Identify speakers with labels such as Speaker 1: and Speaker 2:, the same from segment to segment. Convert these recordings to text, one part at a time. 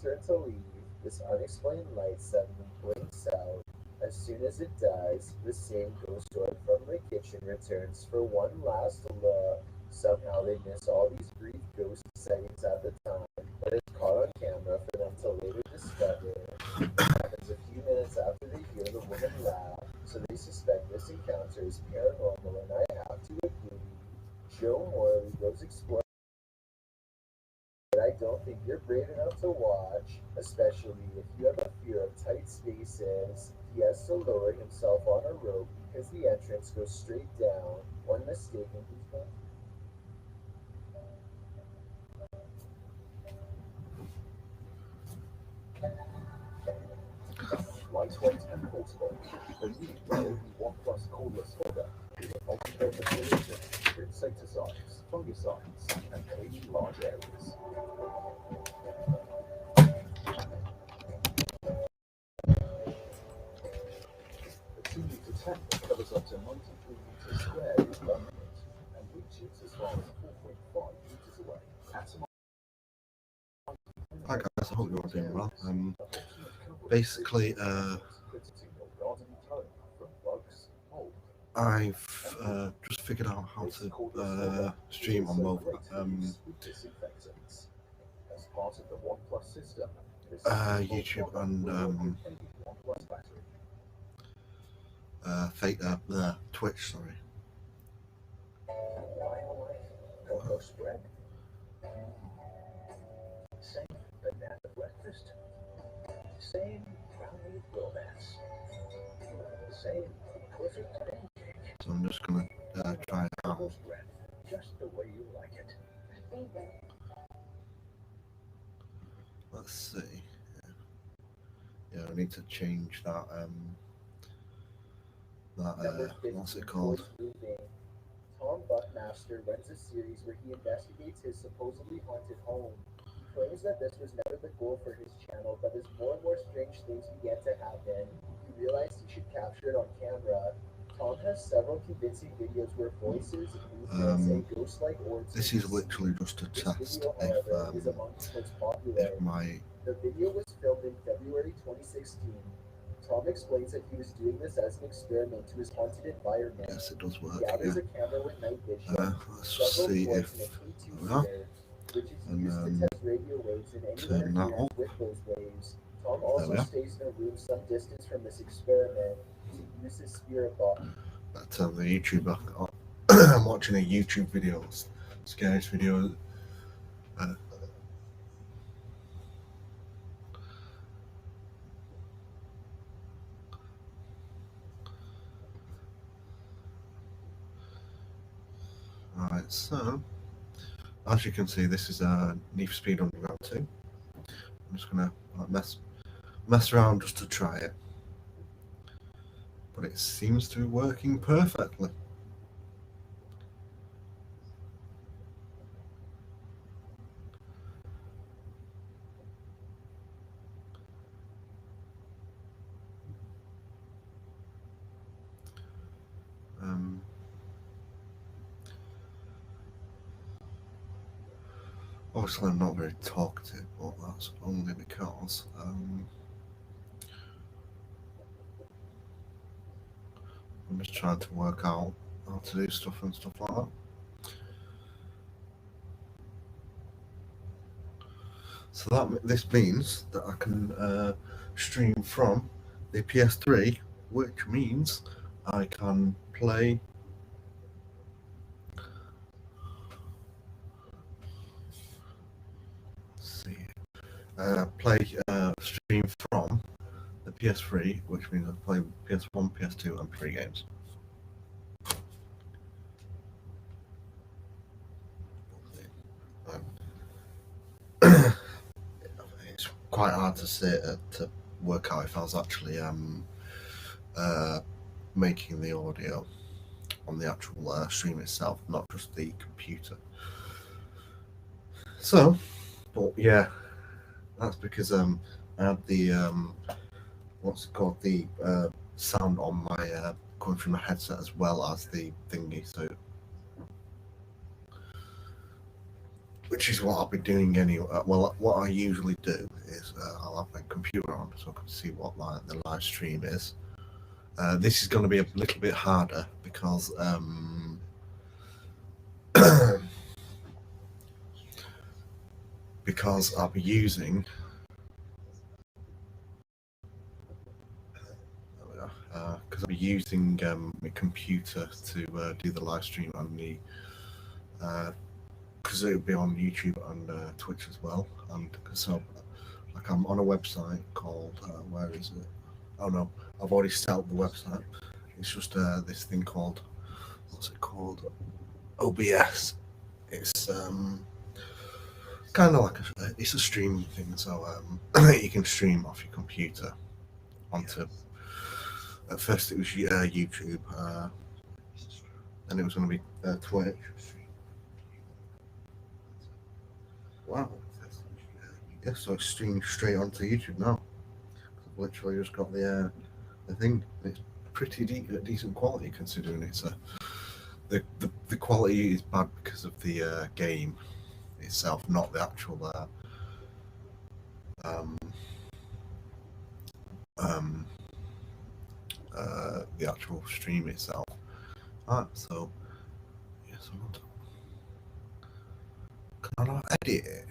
Speaker 1: turn to leave, this unexplained light suddenly blinks out. As soon as it does, the same ghost orb from the kitchen returns for one last look. Somehow they miss all these brief ghost sightings at the time, but it's caught on camera for them to later discover. It happens a few minutes after they hear the woman laugh, so they suspect this encounter is paranormal, and I have to agree. Joe Morley goes exploring, but I don't think you're brave enough to watch, especially if you have a fear of tight spaces. He has to lower himself on a rope because the entrance goes straight down. One mistake and he's gone.
Speaker 2: Lightweight and portable, the new Realme OnePlus cordless holder is a multi-purpose solution for insecticides, fungicides, and cleaning large areas. The 2-litre tank covers up to 93 meters squared in 1 minute and reaches as far as 4.5 meters away. At some
Speaker 3: Hi guys, I hope you're all doing well. Basically, I've just figured out how to stream on mobile, YouTube and Twitch. Sorry.
Speaker 2: Same banana breakfast, same brownie romance, same perfect pancake.
Speaker 3: So I'm just gonna try it out.
Speaker 2: Bread, just the way you like it.
Speaker 3: Let's see. Yeah, I need to change that. What's it called?
Speaker 1: Tom Buckmaster runs a series where he investigates his supposedly haunted home. He claims that this was never the goal for his channel, but as more and more strange things began to happen, he realized he should capture it on camera. Tom has several convincing videos where voices, movements, and ghost-like orbs.
Speaker 3: This is literally just a test if my.
Speaker 1: The video was filmed in February 2016. Tom explains that he was doing this as an experiment to his haunted environment.
Speaker 3: Yes, it does work.
Speaker 1: He gathers a camera with night vision,
Speaker 3: Let's see if.
Speaker 1: which is used to test radio waves and any
Speaker 3: turn that
Speaker 1: interference
Speaker 3: up.
Speaker 1: with those waves. Tom also stays in a room some distance from this experiment to use his spirit box.
Speaker 3: But the YouTuber, I'm watching a YouTube video, scares video. Alright, so as you can see, this is a Need for Speed Underground 2. I'm just gonna mess around just to try it, but it seems to be working perfectly. Obviously I'm not very talkative, but that's only because I'm just trying to work out how to do stuff and stuff like that. So this means that I can stream from the PS3, which means I can play stream from the PS3, which means I play PS1, PS2, and PS3 games. It's quite hard to say to work out if I was actually making the audio on the actual stream itself, not just the computer. So, but yeah, that's because I had the what's it called, the sound on my coming from my headset as well as the thingy. So which is what I'll be doing anyway. Well, what I usually do is I'll have my computer on so I can see what the live stream is. This is going to be a little bit harder because because I'll be using my computer to do the live stream on the because it'll be on YouTube and Twitch as well. And so, like, I'm on a website called where is it? Oh no, I've already set up the website. It's just this thing called, what's it called? OBS. It's kind of like it's a streaming thing. So you can stream off your computer onto. At first it was YouTube, and it was going to be Twitch. Wow. Yeah, so it's streamed straight onto YouTube now. I've literally just got the thing. It's pretty decent quality considering it's the quality is bad because of the game itself, not the actual the actual stream itself. Alright, so yes, can I not edit it?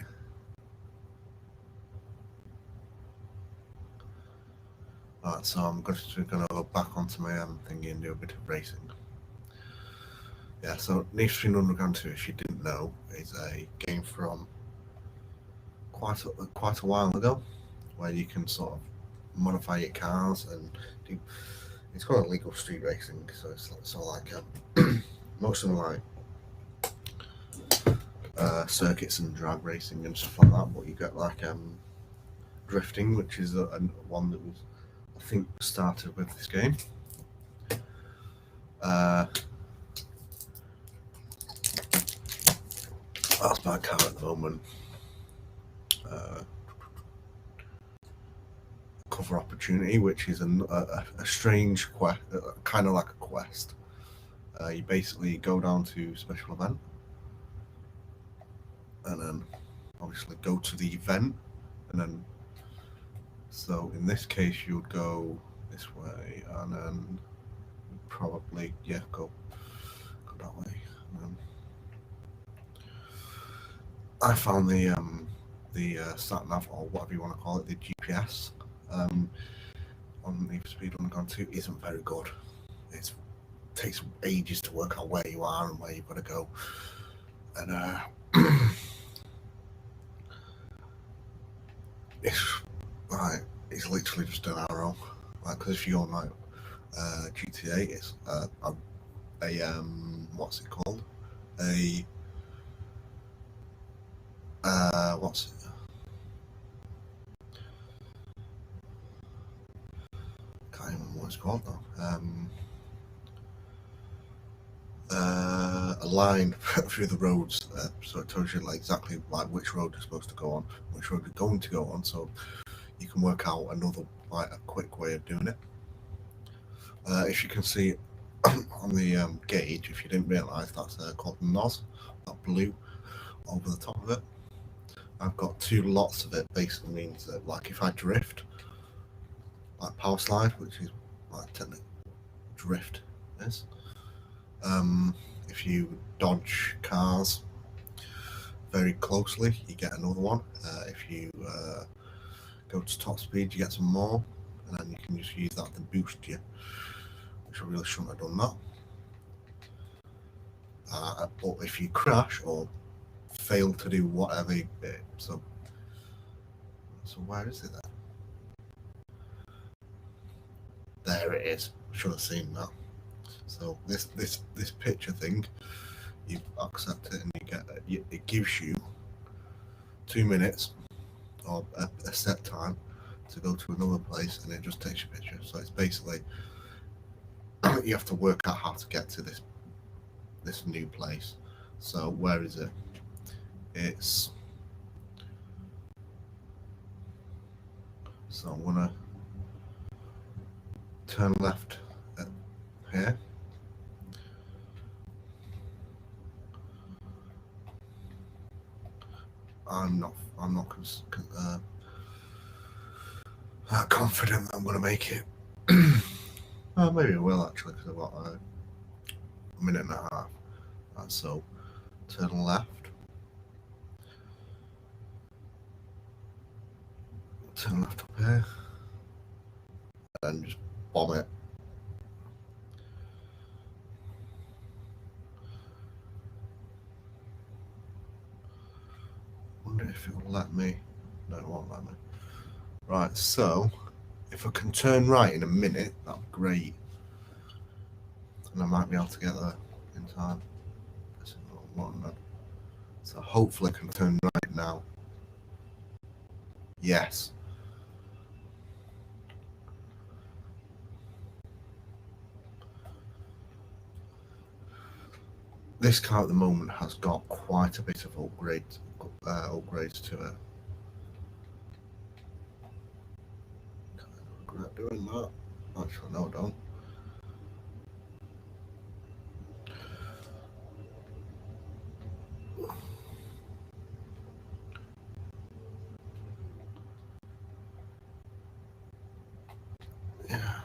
Speaker 3: Alright, so I'm just gonna go back onto my thingy and do a bit of racing. Yeah, so Need for Speed Underground 2, if you didn't know, is a game from quite a while ago, where you can sort of modify your cars and do. It's called legal street racing, so it's sort of like most of them like circuits and drag racing and stuff like that. But you get like drifting, which is one that was, I think, started with this game. That's my car at the moment. Cover Opportunity, which is a strange quest, kind of like a quest. You basically go down to special event, and then obviously go to the event, and then so in this case you would go this way, and then probably go that way. And then I found the sat nav, or whatever you want to call it, the GPS on Need for Speed Underground 2 isn't very good. It takes ages to work out where you are and where you've got to go, and it's literally just an arrow. Like, because if you're on like GTA, it's a what's it called? What's it? Can't even remember what it's called now. A line through the roads, so it tells you like exactly like which road you're supposed to go on, which road you're going to go on, so you can work out another like a quick way of doing it. If you can see on the gauge, if you didn't realise, that's called NOS, that blue over the top of it. I've got 2 lots of it. Basically means that, like, if I drift, like power slide, which is like technically drift is. If you dodge cars very closely, you get another one. If you go to top speed, you get some more, and then you can just use that to boost you, which I really shouldn't have done that. But if you crash or fail to do whatever, so where is it then? There it is. Should have seen that. So this picture thing, you accept it and you get it gives you 2 minutes or a set time to go to another place, and it just takes your picture. So it's basically you have to work out how to get to this new place. So where is it? It's so I'm gonna turn left here. I'm not confident that I'm going to make it. Well, maybe I will actually, because I've got a minute and a half. And so, turn left. Turn left up here. And just bomb it. Wonder if it'll let me. No, it won't let me. Right, so if I can turn right in a minute, that'd be great. And I might be able to get there in time. So hopefully I can turn right now. Yes. This car at the moment has got quite a bit of upgrades to it. I regret doing that. Actually, no, I don't. Yeah.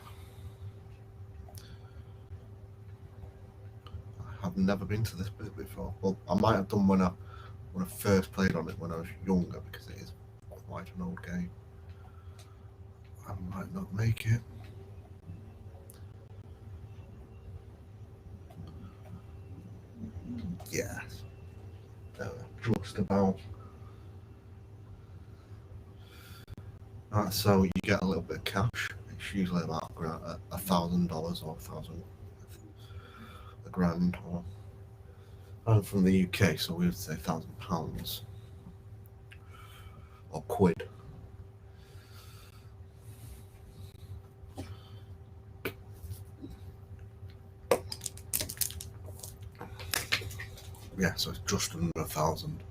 Speaker 3: I've never been to this bit before. Well, I might have done when I first played on it when I was younger, because it is quite an old game. I might not make it. Yes. Just about. Right, so you get a little bit of cash. It's usually about $1,000 or a grand. Or I'm from the UK, so we would say £1,000 or quid. Yeah, so it's just under 1,000.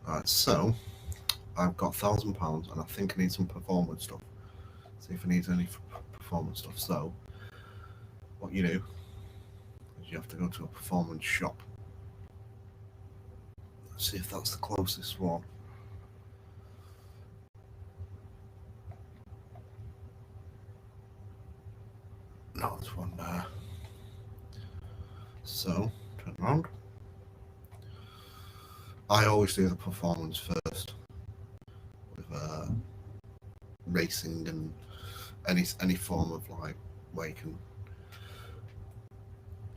Speaker 3: Right, so I've got £1,000, and I think I need some performance stuff. See if I need any performance stuff. So what you do is you have to go to a performance shop. Let's see if that's the closest one. No, there's one there. So turn around. I always do the performance first, with racing and any form of like where you can.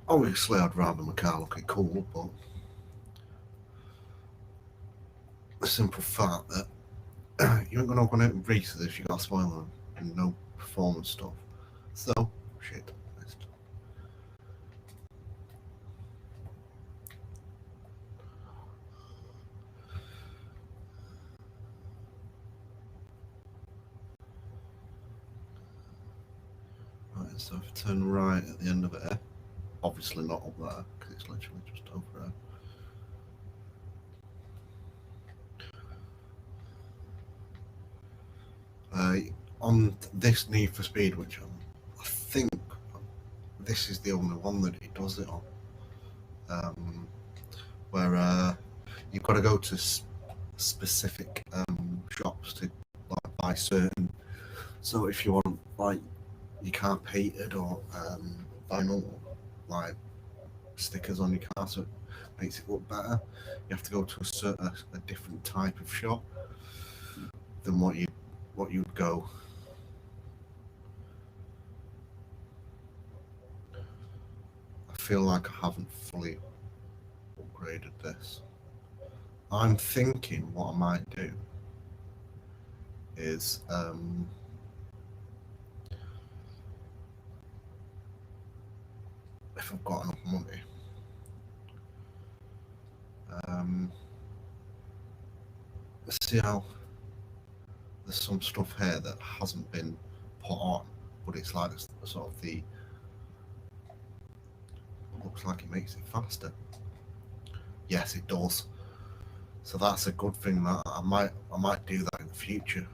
Speaker 3: Obviously, I'd rather my car looking cool, but the simple fact that you ain't gonna go out and races if you got a spoiler and no performance stuff. So shit. Right, so if I turn right at the end of it, obviously not up there because it's literally just over there. On this Need for Speed, which I think this is the only one that it does it on, where you've got to go to specific shops to like buy certain. So if you want like your car painted or vinyl like stickers on your car, so it makes it look better, you have to go to a different type of shop than what you'd go. I feel like I haven't fully upgraded this. I'm thinking what I might do is if I've got enough money, let's see how there's some stuff here that hasn't been put on, but it's like sort of the looks like it makes it faster. Yes, it does. So that's a good thing. That I might do that in the future.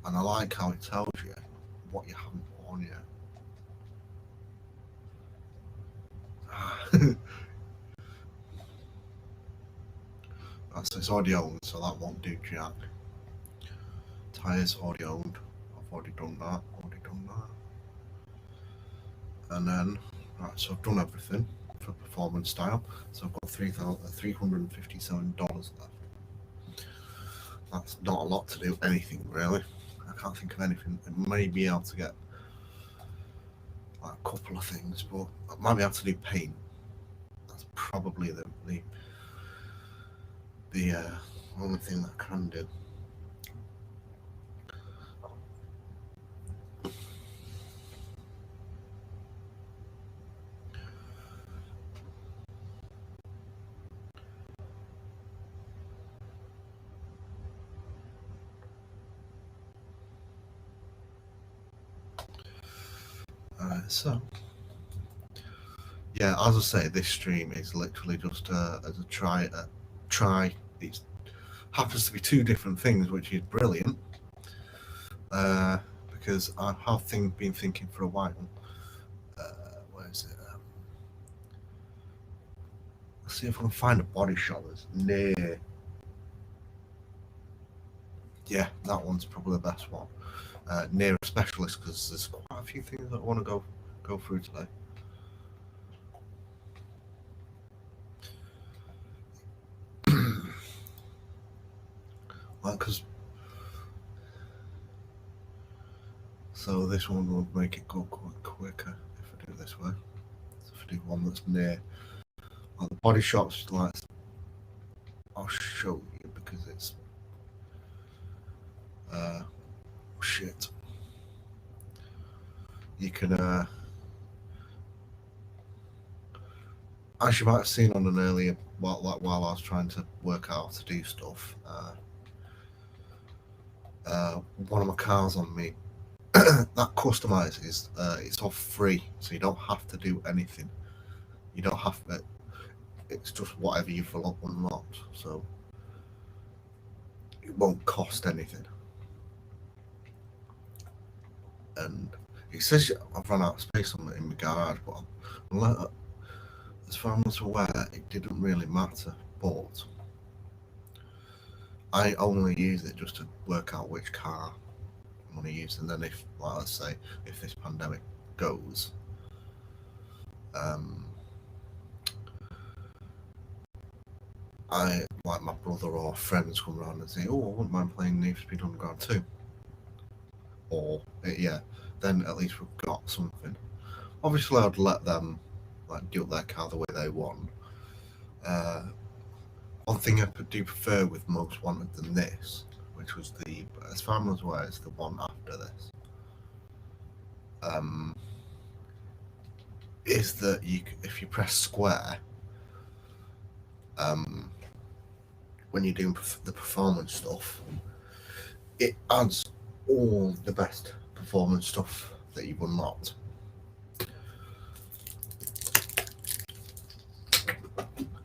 Speaker 3: And I like how it tells you what you haven't worn yet. That's it's already owned, so that won't do jack. Tyres already owned. I've already done that. And then, right, so I've done everything for performance style. So I've got $357 left. That's not a lot to do anything really. I can't think of anything. I may be able to get like a couple of things, but I might be able to do paint. That's probably the only thing that I can do. So yeah, as I say, this stream is literally just as a try. It happens to be two different things, which is brilliant. Because I have been thinking for a while. Where is it? Let's see if I can find a body shop that's near. Yeah, that one's probably the best one. Near a specialist, because there's quite a few things that I want to go through today. Because so this one will make it go quite quicker if I do it this way. So if I do one that's near, like the body shops, like I'll show you because it's shit. You can as you might have seen on an earlier while I was trying to work out how to do stuff. One of my cars on me that customizes. It's all free, so you don't have to do anything. You don't have to. It's just whatever you've unlocked, so it won't cost anything. And it says I've run out of space on it in my garage, but as far as I'm aware, it didn't really matter. But I only use it just to work out which car I want to use, and then if, like, let's say, if this pandemic goes, I like my brother or friends come around and say, "Oh, I wouldn't mind playing Need for Speed Underground 2," or yeah, then at least we've got something. Obviously, I'd let them like do their car the way they want. One thing I do prefer with Most Wanted than this, which was as far as aware, it's the one after this, is that if you press square, when you're doing the performance stuff, it adds all the best performance stuff that you've unlocked.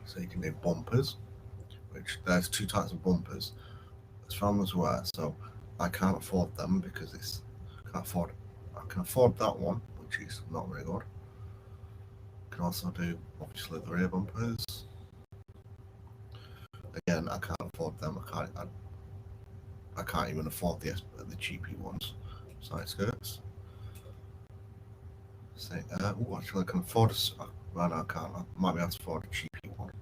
Speaker 3: So you can do bumpers, which there's two types of bumpers, as far as aware. So I can't afford them because I can afford that one, which is not very good. I can also do obviously the rear bumpers. Again, I can't afford them. I can't even afford the cheapy ones. Side skirts. Actually, I can afford right now I can't. I might be able to afford a cheapy one.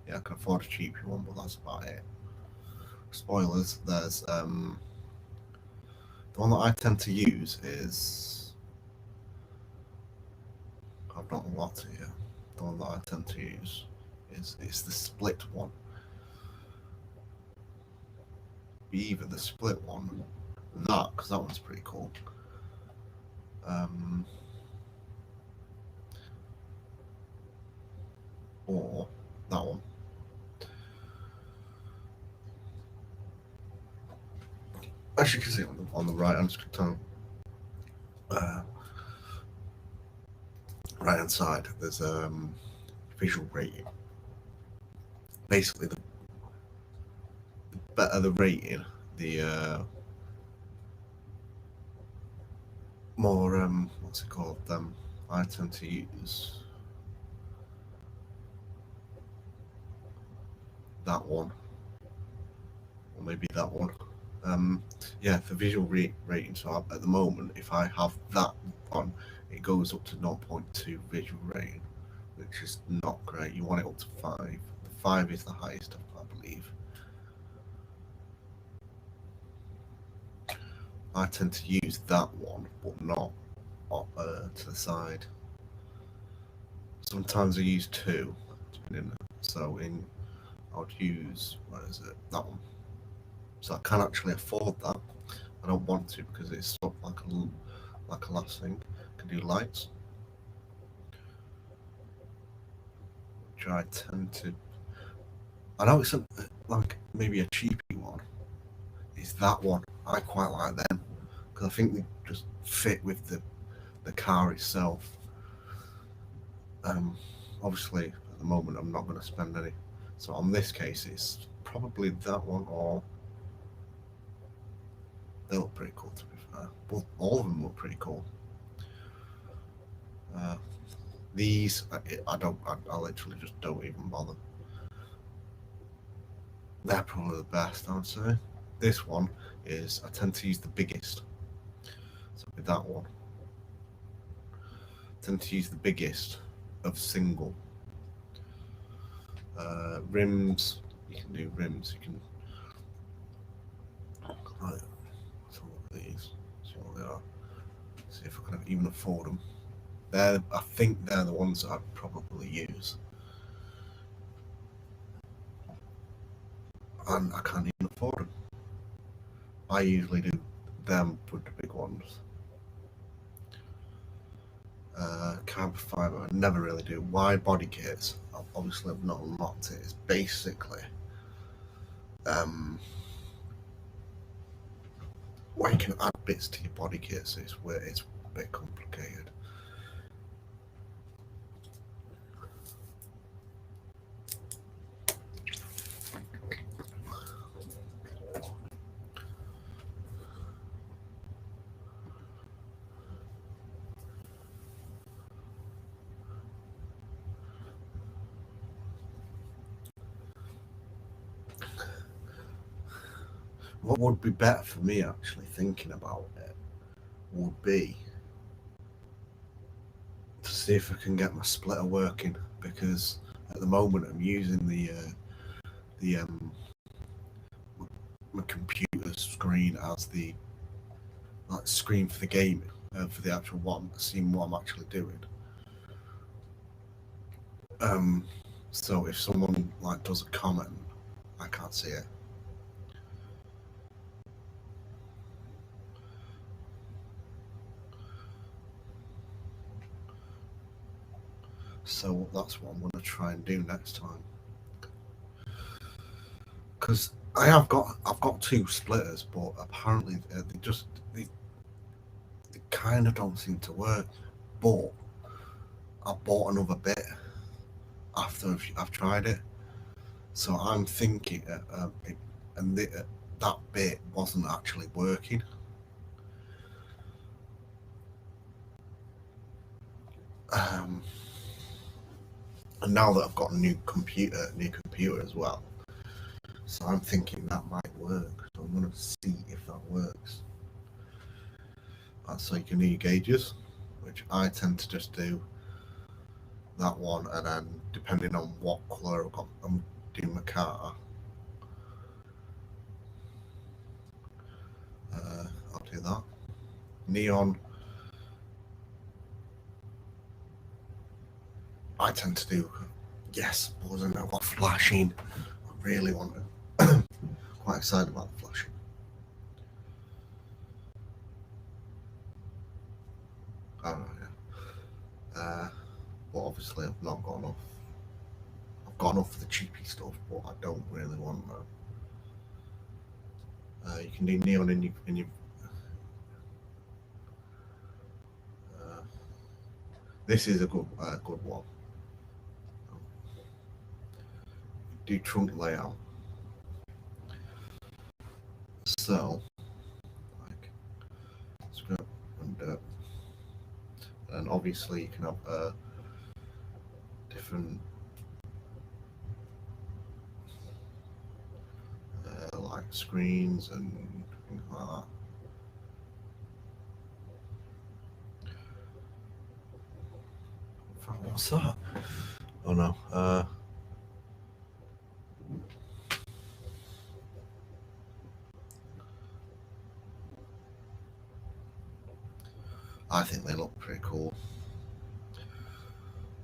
Speaker 3: Yeah, I can afford a cheapy one, but that's about it. Spoilers, there's the one that I tend to use is I've not unlocked it yet. The one that I tend to use is the split one. Be either the split one, because that one's pretty cool. Or that one. As you can see on the right hand right hand side, there's visual rating. Basically, the better the rating, the more what's it called? I tend to use that one, or maybe that one. Yeah, for visual rating. So at the moment, if I have that on, it goes up to 0.2 visual rating, which is not great. You want it up to 5. The 5 is the highest, I believe. I tend to use that one, but not to the side. Sometimes I use 2, depending. So I would use, what is it? That one. So I can actually afford that. I don't want to because it's sort of like a last thing. I can do lights, which I tend to. I know it's like maybe a cheapy one. Is that one? I quite like them because I think they just fit with the car itself. Obviously, at the moment, I'm not going to spend any. So on this case, it's probably that one, or they look pretty cool to be fair. Well, all of them look pretty cool. These, I literally just don't even bother. They're probably the best, I would say. This one is, I tend to use the biggest. So with that one, I tend to use the biggest of single. Rims, you can do rims, you can. Right, let's look at these, see what they are. See if I can even afford them. I think they're the ones that I'd probably use. And I can't even afford them. I usually do them with the big ones. Carbon fibre, I never really do. Wide body kits, obviously I've not unlocked it. It's basically where you can add bits to your body kits. It's where it's a bit complicated. What would be better for me, actually, thinking about it, would be to see if I can get my splitter working, because at the moment I'm using the my computer screen as the screen for the game, for the actual seeing what I'm actually doing. So if someone does a comment, I can't see it. So that's what I'm going to try and do next time. Because I've got 2 splitters, but apparently they kind of don't seem to work. But I bought another bit after I've tried it, so I'm thinking, that bit wasn't actually working. And now that I've got a new computer as well, so I'm thinking that might work. So I'm going to see if that works. So you can do your gauges, which I tend to just do that one, and then depending on what colour I'm doing my car, I'll do that. Neon, I tend to do, yes, wasn't I've got flashing. I really want to. Quite excited about the flashing. I don't know, yeah. But obviously I've not got enough. I've got enough for the cheapy stuff, but I don't really want that. You can do neon in your this is a good one. Do trunk layout. So, let's go and and obviously you can have different like screens and things like that. What's that? Oh no. I think they look pretty cool.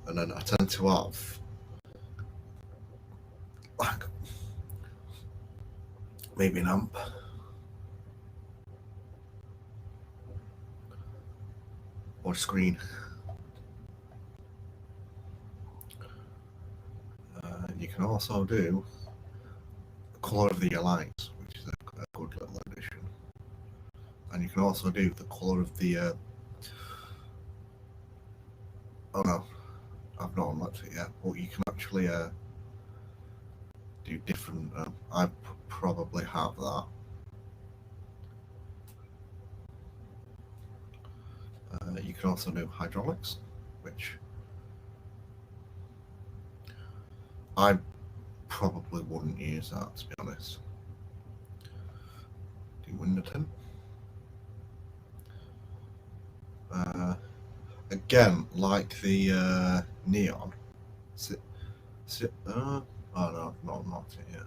Speaker 3: And then I tend to have like maybe an amp. Or screen. You can also do the colour of the lights, which is a good little addition. And you can also do the colour of the oh no, I've not unlocked it yet, but you can actually do different. I probably have that. You can also do hydraulics, which I probably wouldn't use that, to be honest. Do window tint. Again, like the neon. Oh no, I've not unlocked it yet.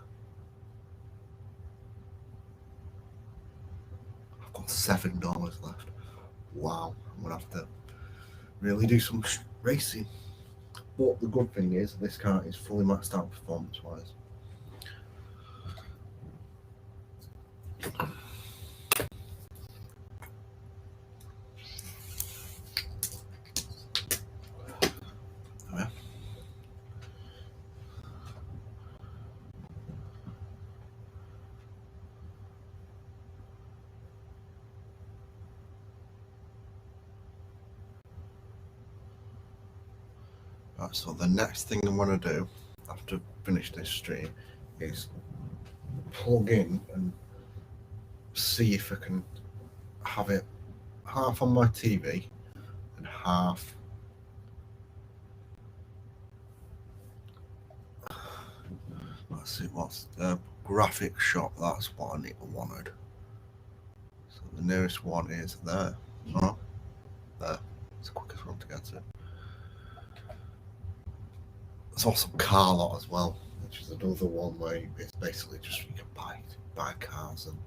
Speaker 3: I've got $7 left. Wow, I'm gonna have to really do some racing. But the good thing is this car is fully maxed out performance wise. Yeah. Right, so the next thing I'm going to do after finish this stream is plug in and see if I can have it half on my TV and half let's see what's the graphic shop. That's what I wanted. So the nearest one is there. Oh, there. It's the quickest one to get to. There's also car lot as well, which is another one where it's basically just you can buy cars and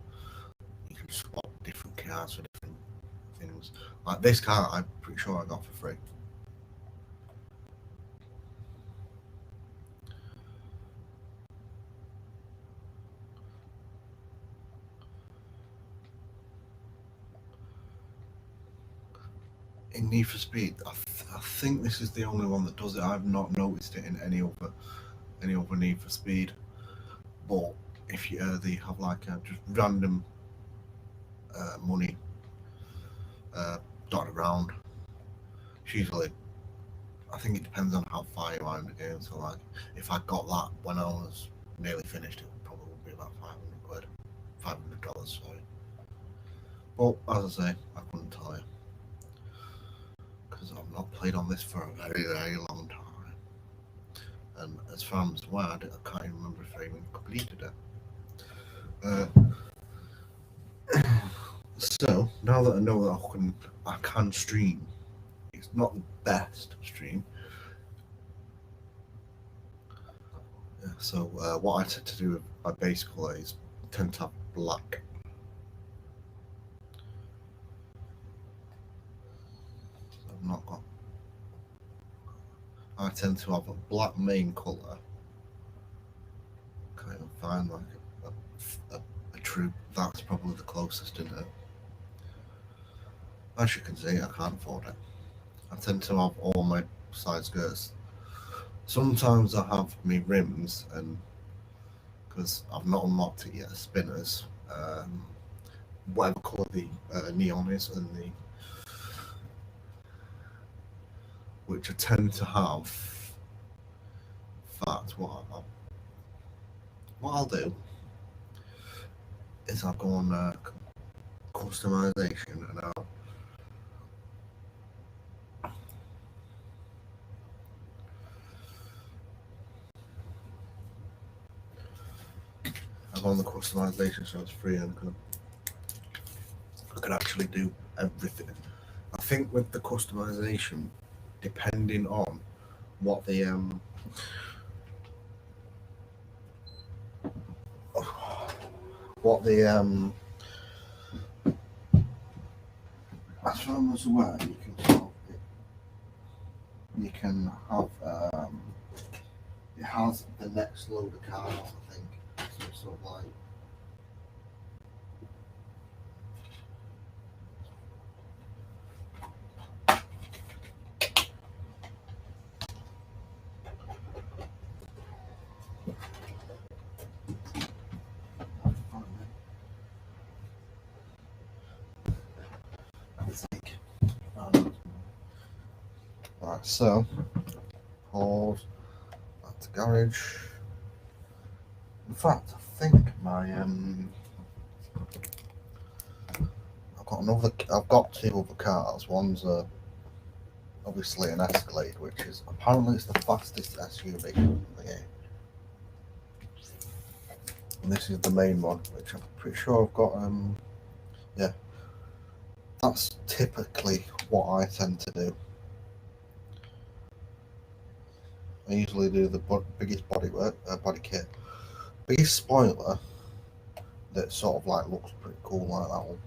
Speaker 3: you can swap different cars for different things. Like this car, I'm pretty sure I got for free. In Need for Speed, I think this is the only one that does it. I've not noticed it in any other Need for Speed. But if you they have like just random money dotted around, it's usually, I think it depends on how far you are in the game. So like, if I got that when I was nearly finished, it would probably be about $500, sorry. But as I say, I couldn't tell you because I've not played on this for a very, very long time. And as far as I'm aware, I can't even remember if I even completed it. So now that I know that I can stream, it's not the best stream. Yeah, so what I tend to do with my base colour is tend to have black. So I've not got. I tend to have a black main colour. Can't even find like a true. That's probably the closest, isn't it? As you can see, I can't afford it. I tend to have all my side skirts. Sometimes I have my rims, and because I've not unlocked it yet, spinners, whatever colour the neon is, and which I tend to have. In fact, what I'll do is I'll go on customization and customization, so it's free and I can actually do everything. I think with the customization, depending on what the what the as far as aware, you can sort of, you can have it has the next load of cards, I think. So it's sort of like I think. Right, so pause. That's the garage. In fact, I think my I've got two other cars. One's obviously an Escalade, which is apparently it's the fastest SUV in the game. And this is the main one, which I'm pretty sure I've got. Yeah, that's typically what I tend to do. I usually do the biggest body kit, biggest spoiler that sort of like looks pretty cool, like that one.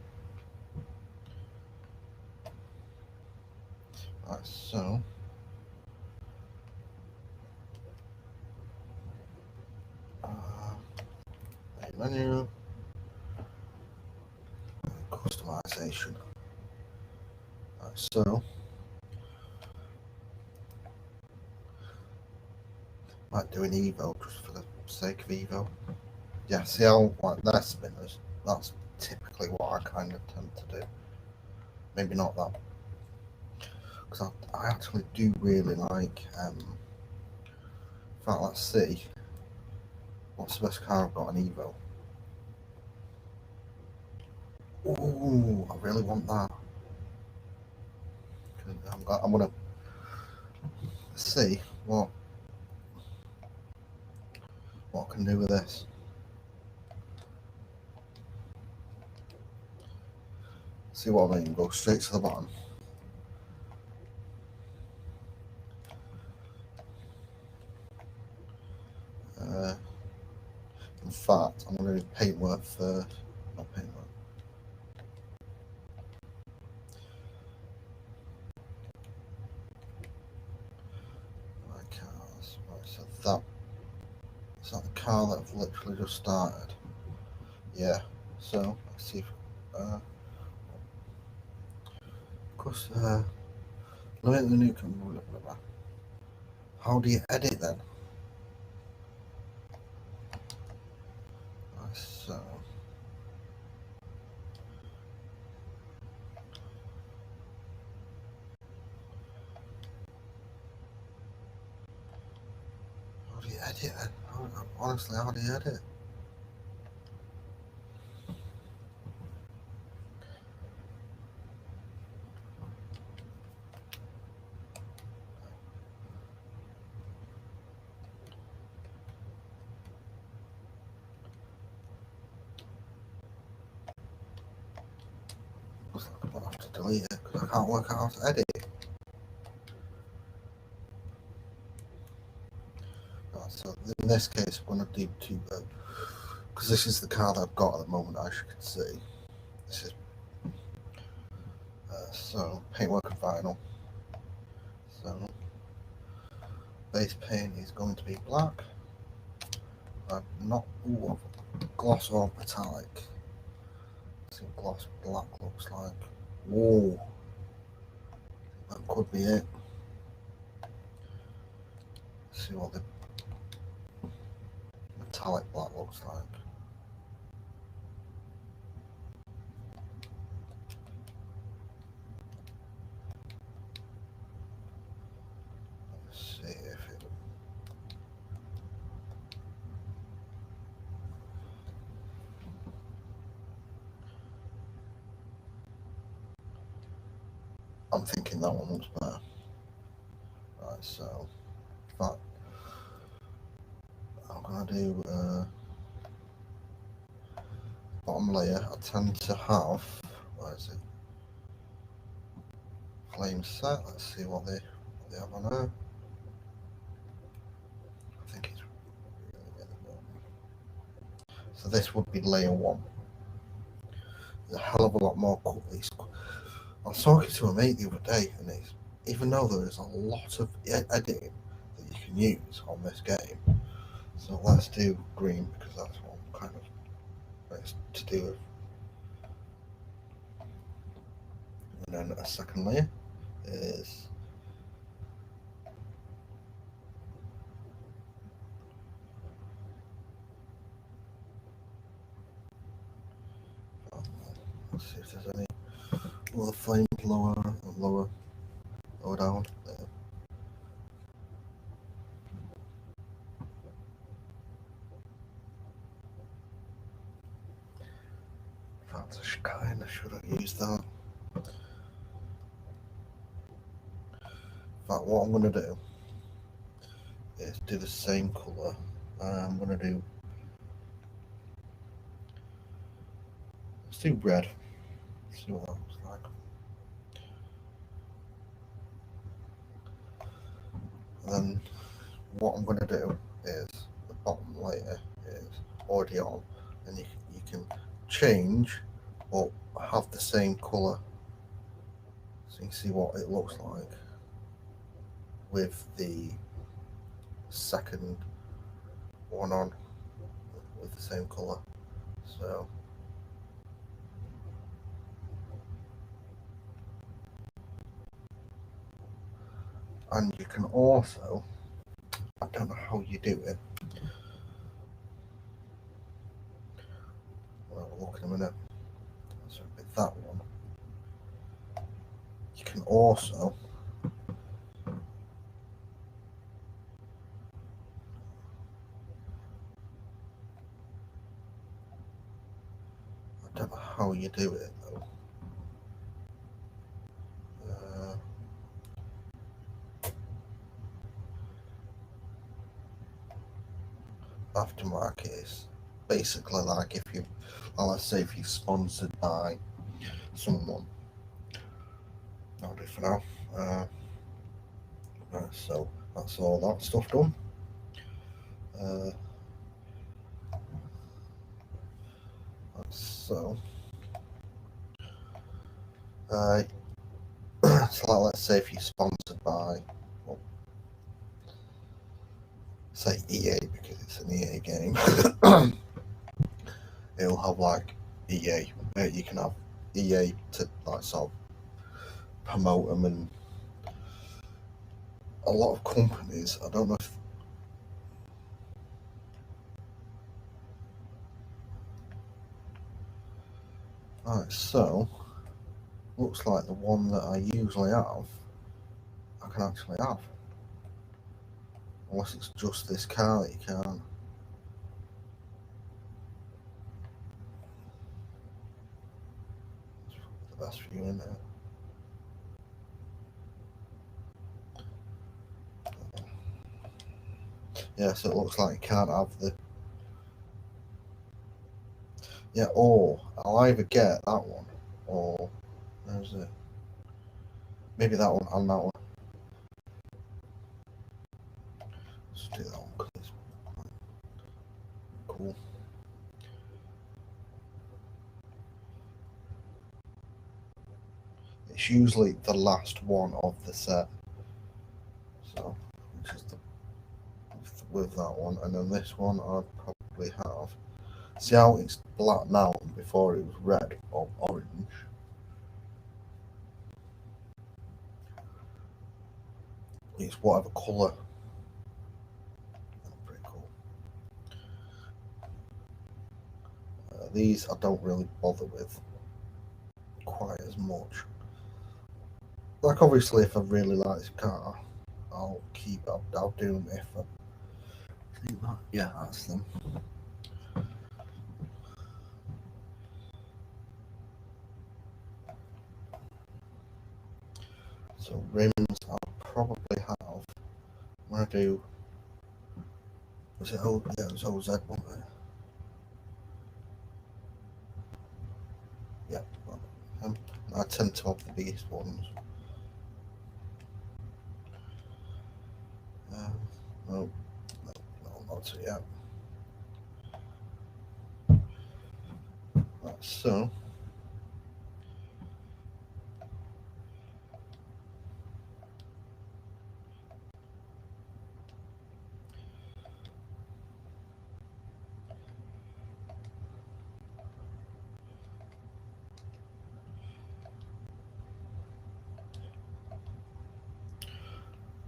Speaker 3: Right, so main menu, customization. Right, so might do an Evo just for the sake of Evo. Yeah, see how like they're spinners. That's typically what I kind of tend to do. Maybe not that, because I actually do really like. In fact, let's see. What's the best car I've got? An Evo. Ooh, I really want that. I'm gonna see what I can do with this. See what I mean? Go straight to the bottom. In fact, I'm going to do paintwork first. Not paintwork. My cars. Right, so is that the car that I've literally just started? Yeah. So let's see if of course limit the new camera. How do you edit then? Right, so how do you edit then? Honestly, how do you edit? Looks like I'm gonna have to delete it because I can't work out how to edit. Right, so in this case, I'm going to do two because this is the car that I've got at the moment, as you can see. This is so paintwork and vinyl. So base paint is going to be black. Not gloss or metallic. Let's see what gloss black looks like. Whoa, that could be it. Let's see what the metallic black looks like. Let's see if it. I'm thinking that one looks better. Right, so in fact, I'm gonna do bottom layer, I tend to have, where is it? Flame set. Let's see what they have on there. I think it's really good. So this would be layer 1. There's a hell of a lot more cookies. I was talking to a mate the other day, and even though there is a lot of editing that you can use on this game, so let's do green because that's what I'm kind of nice to do with. And then a second layer is let's see if there's any other flames lower down there. That's kind of should have used that. In fact, what I'm going to do is do the same colour. I'm going to do, let's do red. Let's see what that looks like. And then what I'm going to do is the bottom layer is already on, and you can change or have the same colour, so you can see what it looks like with the second one on with the same colour. So and you can also, I don't know how you do it, we'll have a look in a minute. So with that one, you can also I don't know how you do it though. Aftermarket is basically like if you, well, let's say if you're sponsored by someone. That'll do for now. Right, so that's all that stuff done. So let's say if you're sponsored by, well, say EA because it's an EA game, it'll have like EA. You can have EA to like sort of promote them, and a lot of companies, I don't know if right, so looks like the one that I usually have I can actually have, unless it's just this car that you can't. It's probably the best view in there. Yeah, so it looks like you can't have the, yeah, or I'll either get that one or there's it, maybe that one and that one. Let's do that one because it's cool. It's usually the last one of the set, so which is with that one, and then this one I'd probably have. See how it's black now and before it was red or orange? It's whatever colour. Pretty cool. These I don't really bother with quite as much. Like obviously if I really like this car, I'll do them if I think that, yeah, that's them. So rims I'll probably have, I'm gonna do, was it OZ, wasn't it? Yeah, I tend to have the biggest ones. No, not yet. Right, so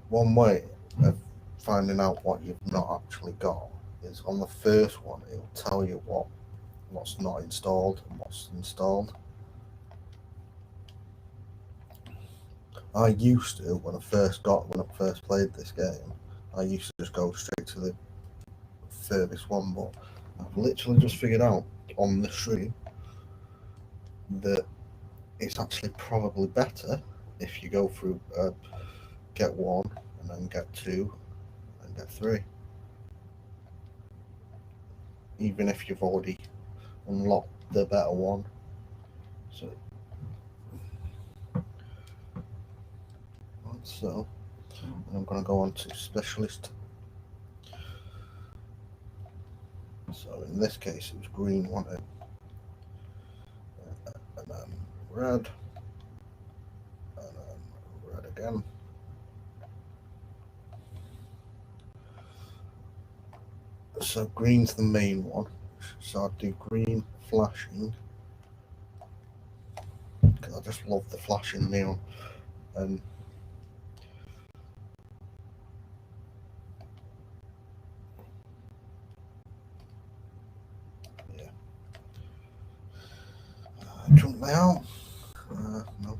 Speaker 3: one way of finding out what you've not actually got is on the first one. It'll tell you what's not installed and what's installed. I used to, when I first played this game, I used to just go straight to the furthest one, but I've literally just figured out on the stream that it's actually probably better if you go through get 1 and then get 2 and get 3, even if you've already unlocked the better one. So I'm going to go on to specialist. So in this case it was green, wasn't it? And then red, and then red again. So green's the main one. So I'd do green flashing, because I just love the flashing neon. And yeah, jump now. No.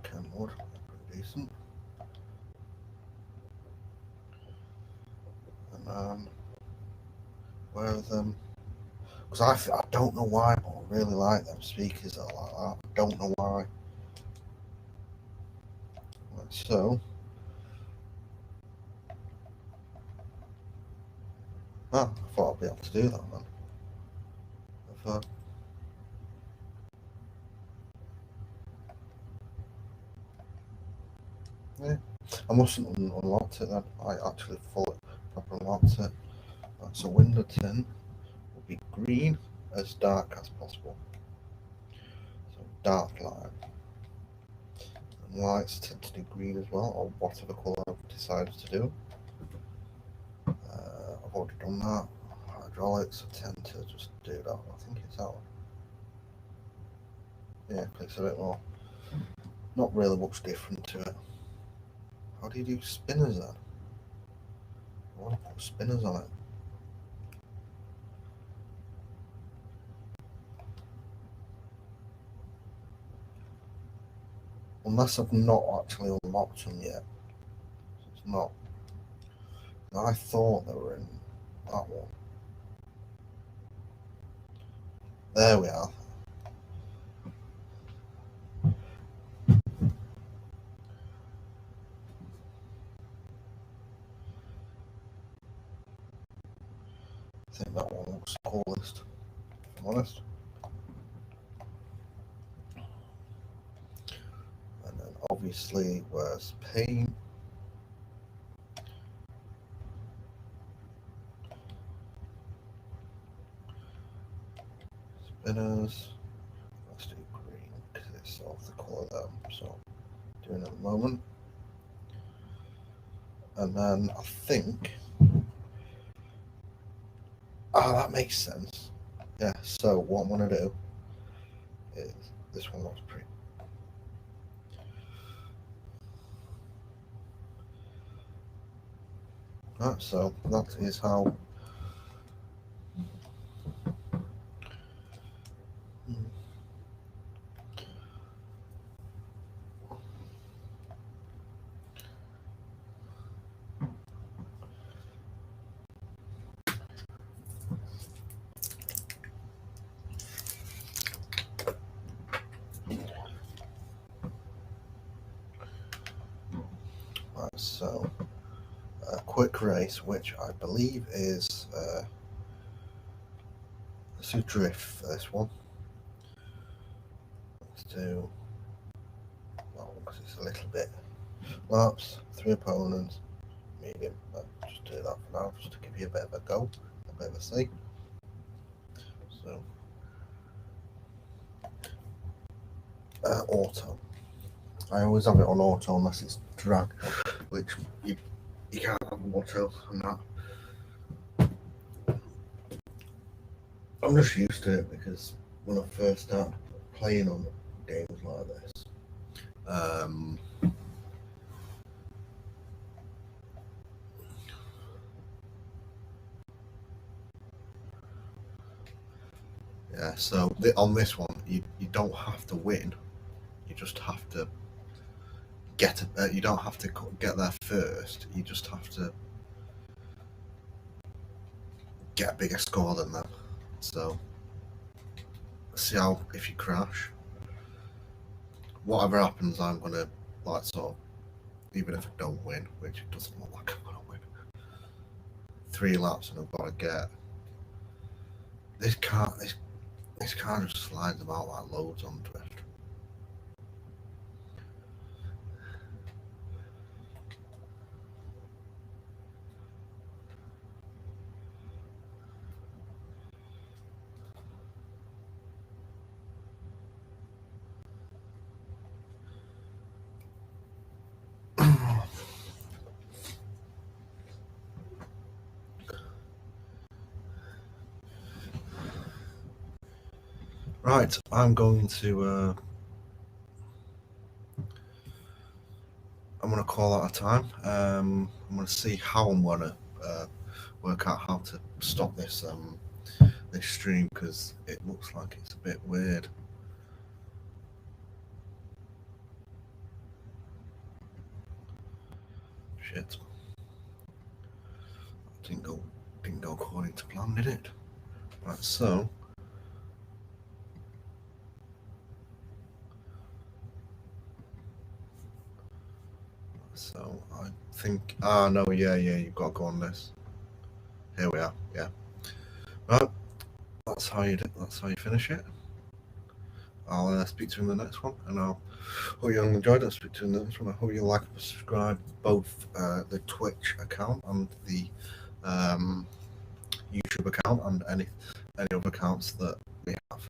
Speaker 3: Kenwood, pretty decent. And where are them? Because I don't know why, but I really like them speakers that are like that. I don't know why. So, I thought I'd be able to do that then. Yeah, I mustn't unlocked it then. I actually fully proper unlocked it. Right, so window tint will be green, as dark as possible. So dark line. And lights tend to do green as well, or whatever colour I've decided to do. I've already done that. Hydraulics, I tend to just do that. I think it's that one. Yeah, it's a bit more. Not really much different to it. How do you do spinners then? I want to put spinners on it. Unless I've not actually unlocked them yet. So it's not. I thought they were in that one. There we are. I think that one looks the coolest, if I'm honest. And then obviously, where's paint? Spinners. Let's do green because it's of the colour there. So, doing it at the moment. And then I think. That makes sense. Yeah, so what I'm going to do is this one looks pretty. Right, so that is how. so a quick race, which I believe is let's do drift for this one. Let's do, well, because it's a little bit laps, 3 opponents, medium. Just do that for now, just to give you a bit of a go, a bit of a see. So auto. I always have it on auto unless it's drag, which you can't have auto on that. I'm just used to it because when I first started playing on games like this, yeah, so on this one, you don't have to win. You just have to get. You don't have to get there first. You just have to get a bigger score than them. So see how if you crash, whatever happens, I'm gonna like sort of, even if I don't win, which it doesn't look like I'm gonna win, 3 laps and I've got to get this car. This car just slides about like loads on drift. Right, I'm going to call that a time. I'm going to see how I'm going to work out how to stop this this stream, because it looks like it's a bit weird. Shit. Didn't go according to plan, did it? Right, so I think no, yeah, you've got to go on this. Here we are, yeah. Right, that's how you finish it. I'll speak to you in the next one, and I'll hope you enjoyed it. I'll speak to you in the next one. I hope you like and subscribe both the Twitch account and the YouTube account and any other accounts that we have.